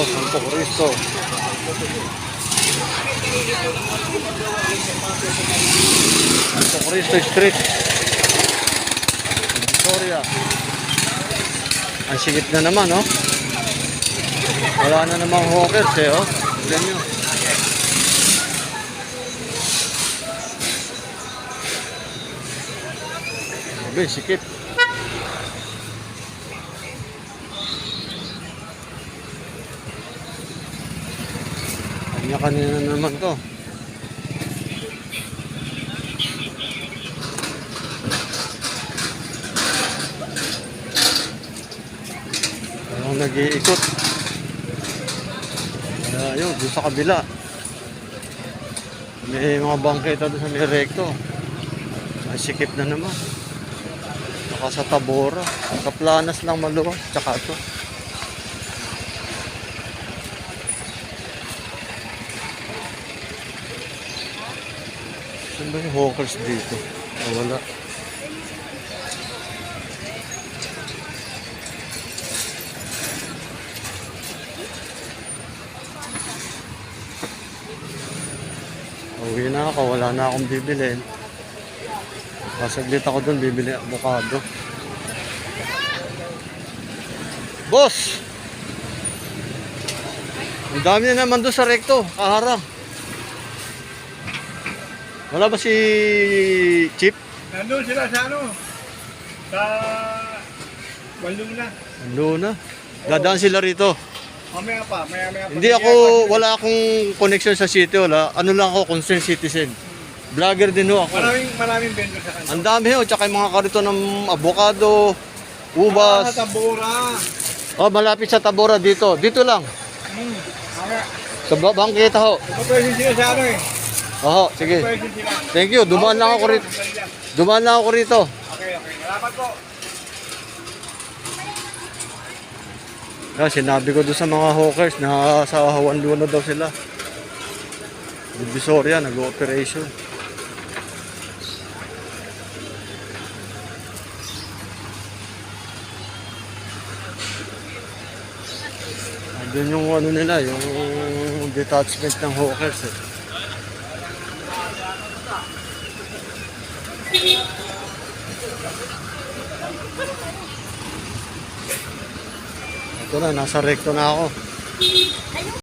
Santo Cristo. Santo Cristo Street. Victoria. Ang sigit na naman, oh. Wala na namang hawkers, eh, oh. Tignan nyo. Sabi, sikip. Kanya-kanina naman to. Parang nag-iikot. Ayun, doon sa kabila. May mga bangketa doon sa may recto. Ay, sikip na naman. Saka sa Tabora. Kaplanas lang maluwag. Tsaka ito. Saan ba yung hawkers dito? Oh, wala. Uwi na ako, wala na akong bibilin. Pasaglit ako dun, bibili avocado. Boss! Ang dami na naman doon sa recto, kaharang. Wala ba si Chip? Nandun sila sa ano? Sa Luna. Luna? Dadaan sila rito. Mamaya pa. Hindi ako, wala akong connection sa city, wala. Ano lang ako, concerned citizen. Vlogger din ho ako. Maraming vendor sa kanto. Ang dami ho, tsaka yung mga karito ng avocado, ubas. Sa Tabora. Oh, malapit sa Tabora dito. Dito lang. Mamaya. Sa bangketa ho. Pwede sila sa ano eh. Oo, sige. Pwede sila. Thank you. Dumaan lang ako rito. Dumaan lang ako rito. Okay. Salamat po. Kasi sinabi ko doon sa mga hawkers na sa Luna daw sila. Divisoria, nag-ooperation. Doon yung ano nila, yung detachment ng hawkers eh. Ito na, nasa recto na ako.